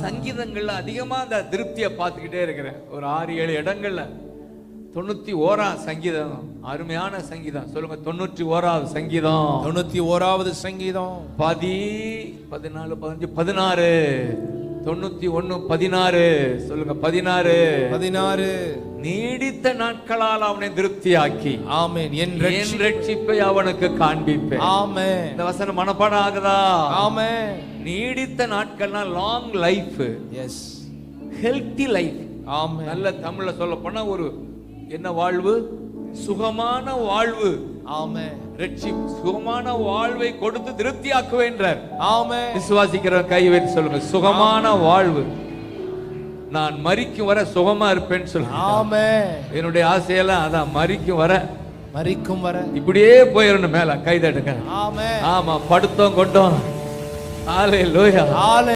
சங்கீதங்கள்ல அதிகமா அந்த திருப்தியை பார்த்துக்கிட்டே இருக்கிறேன். ஒரு 6-7 இடங்கள்ல 91ஆம் சங்கீதம், அருமையான சங்கீதம். சொல்லுங்க, 91வது சங்கீதம். 91வது சங்கீதம் 14, 15, 16. 91, 16. சொல்லுங்க, 16. நீடித்த நாட்களால் அவனை திருப்தியாக்கி, ஆமென், என் ரட்சிப்பை அவனுக்கு காண்பிப்பேன். ஆமென். இந்த வசனம் மனப்பாடம் ஆகுதா? ஆமென். நீடித்த நாட்கள்னா long life, yes, healthy life. Amen. நல்ல தமிழ்ல சொல்ல போனா ஒரு என்ன வாழ்வு? சுகமான வாழ்வு. ஆமென். சுகமான வாழ்வை கொடுத்து திருப்தியாக்குவேன்றார். ஆமென். விசுவாசிக்கிற கை வைத்து சொல்லுங்க, சுகமான வாழ்வு. நான் மரிக்கும் வர சுகமா இருப்பேன்னு சொல்லுங்க. ஆமென். என்னுடைய ஆசையெல்லாம் அதான், மரிக்கும் வர இப்படியே போயிடணும். மேல கை தட்டுங்க. ஆமென். ஆமா, படுத்தோம் கொண்டோம். ஹalleluya.